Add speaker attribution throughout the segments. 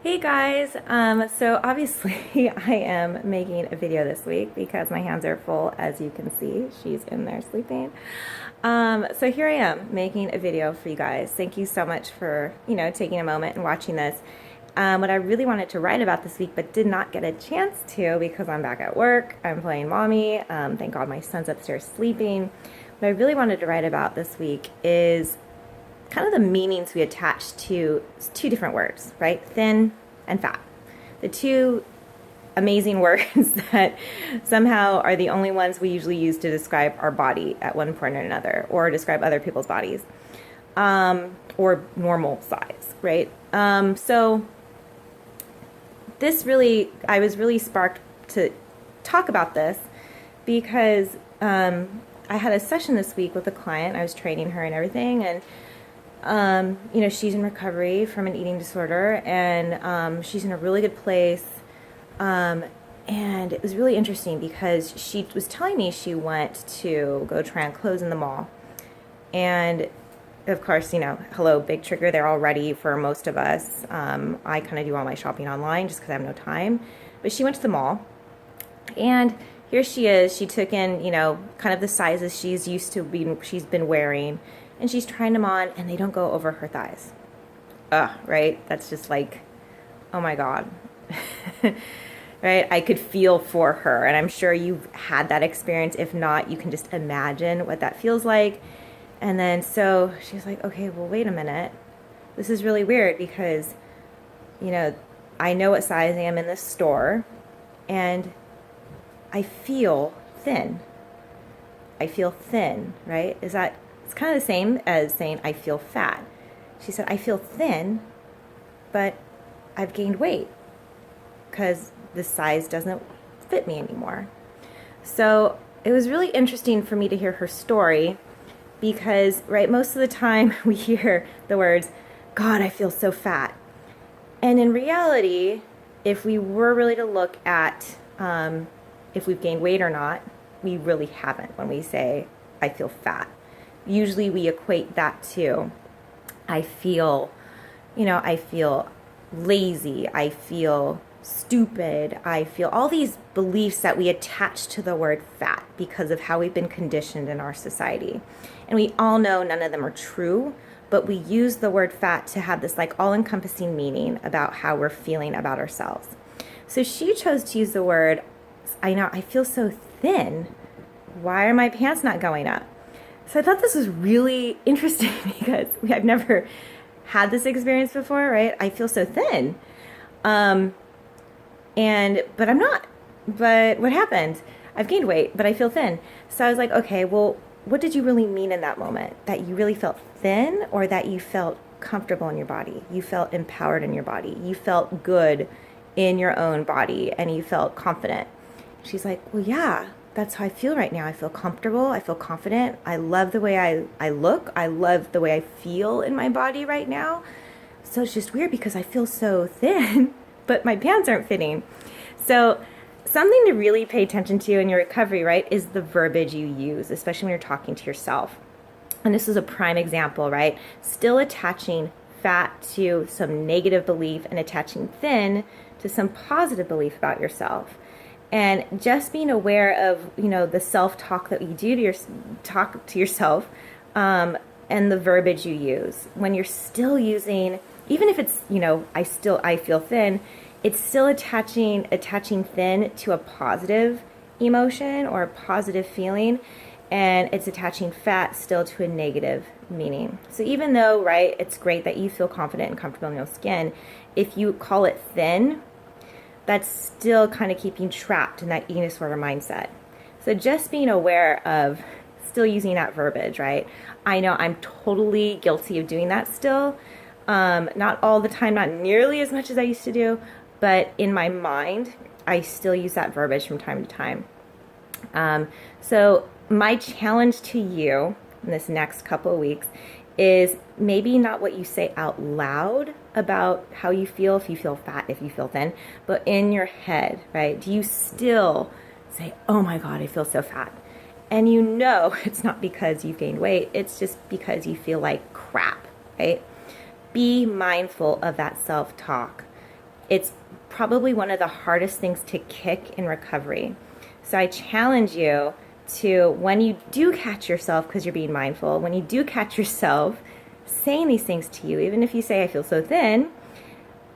Speaker 1: Hey guys, so obviously I am making a video this week because my hands are full. As you can see, she's in there sleeping. So here I am making a video for you guys. Thank you so much for, taking a moment and watching this. What I really wanted to write about this week but did not get a chance to because I'm back at work, I'm playing mommy, thank God my son's upstairs sleeping. What I really wanted to write about this week is kind of the meanings we attach to two different words, right? Thin and fat. The two amazing words that somehow are the only ones we usually use to describe our body at one point or another, or describe other people's bodies, or normal size, right? So I was really sparked to talk about this because I had a session this week with a client. I was training her and everything, and she's in recovery from an eating disorder, and she's in a really good place. And it was really interesting because she was telling me she went to go try on clothes in the mall. And of course, hello, big trigger. They're all ready for most of us. I kind of do all my shopping online just because I have no time. But she went to the mall, and here she is. She took in, kind of the sizes she's she's been wearing. And she's trying them on, and they don't go over her thighs. Right? That's just like, oh my God. Right? I could feel for her, and I'm sure you've had that experience. If not, you can just imagine what that feels like. And then so she's like, okay, well, wait a minute. This is really weird because, I know what size I am in this store, and I feel thin. I feel thin, right? It's kind of the same as saying I feel fat. She said, I feel thin, but I've gained weight because the size doesn't fit me anymore. So it was really interesting for me to hear her story because, right, most of the time we hear the words, God, I feel so fat. And in reality, if we were really to look at if we've gained weight or not, we really haven't when we say, I feel fat. Usually we equate that to, I feel lazy, I feel stupid, I feel all these beliefs that we attach to the word fat because of how we've been conditioned in our society. And we all know none of them are true, but we use the word fat to have this like all-encompassing meaning about how we're feeling about ourselves. So she chose to use the word, I feel so thin. Why are my pants not going up? So I thought this was really interesting because I've never had this experience before, right? I feel so thin. But I'm not. But what happened? I've gained weight, but I feel thin. So I was like, okay, well, what did you really mean in that moment? That you really felt thin, or that you felt comfortable in your body? You felt empowered in your body. You felt good in your own body, and you felt confident. She's like, well, yeah. That's how I feel right now. I feel comfortable. I feel confident. I love the way I look. I love the way I feel in my body right now. So it's just weird because I feel so thin, but my pants aren't fitting. So something to really pay attention to in your recovery, right, is the verbiage you use, especially when you're talking to yourself. And this is a prime example, right? Still attaching fat to some negative belief and attaching thin to some positive belief about yourself. And just being aware of, the self-talk that you do talk to yourself, and the verbiage you use. When you're still using, even if it's, I feel thin, it's still attaching thin to a positive emotion or a positive feeling, and it's attaching fat still to a negative meaning. So even though, right, it's great that you feel confident and comfortable in your skin, if you call it thin, that's still kind of keeping trapped in that eating disorder mindset. So just being aware of still using that verbiage, right? I know I'm totally guilty of doing that still. Not all the time, not nearly as much as I used to do, but in my mind, I still use that verbiage from time to time. So my challenge to you in this next couple of weeks is maybe not what you say out loud about how you feel, if you feel fat, if you feel thin, but in your head, right? Do you still say, oh my God, I feel so fat? And it's not because you've gained weight, it's just because you feel like crap, right? Be mindful of that self-talk. it's probably one of the hardest things to kick in recovery. So I challenge you to, when you do catch yourself, because you're being mindful, when you do catch yourself saying these things to you, even if you say, I feel so thin,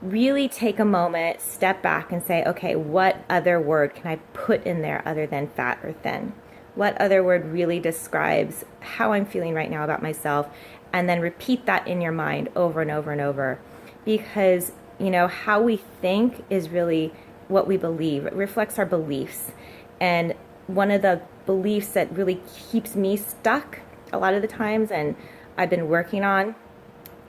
Speaker 1: really take a moment, step back and say, okay, what other word can I put in there other than fat or thin? What other word really describes how I'm feeling right now about myself? And then repeat that in your mind over and over and over. Because, you know, how we think is really what we believe. It reflects our beliefs. And one of the beliefs that really keeps me stuck a lot of the times, and I've been working on,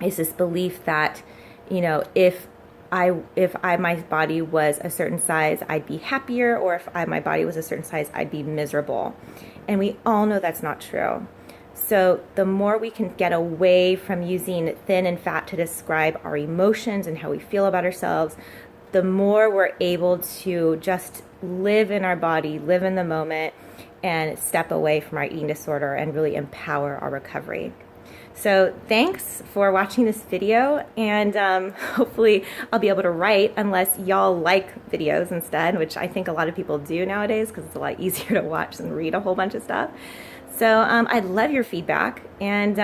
Speaker 1: is this belief that, you know, if my body was a certain size, I'd be happier, or if my body was a certain size, I'd be miserable. And we all know that's not true. So the more we can get away from using thin and fat to describe our emotions and how we feel about ourselves, the more we're able to just live in our body, live in the moment, and step away from our eating disorder and really empower our recovery. So thanks for watching this video, and hopefully I'll be able to write, unless y'all like videos instead, which I think a lot of people do nowadays because it's a lot easier to watch than read a whole bunch of stuff. So I'd love your feedback, and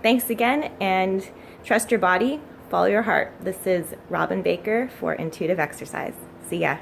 Speaker 1: thanks again, and trust your body, follow your heart. This is Robin Baker for Intuitive Exercise. See ya.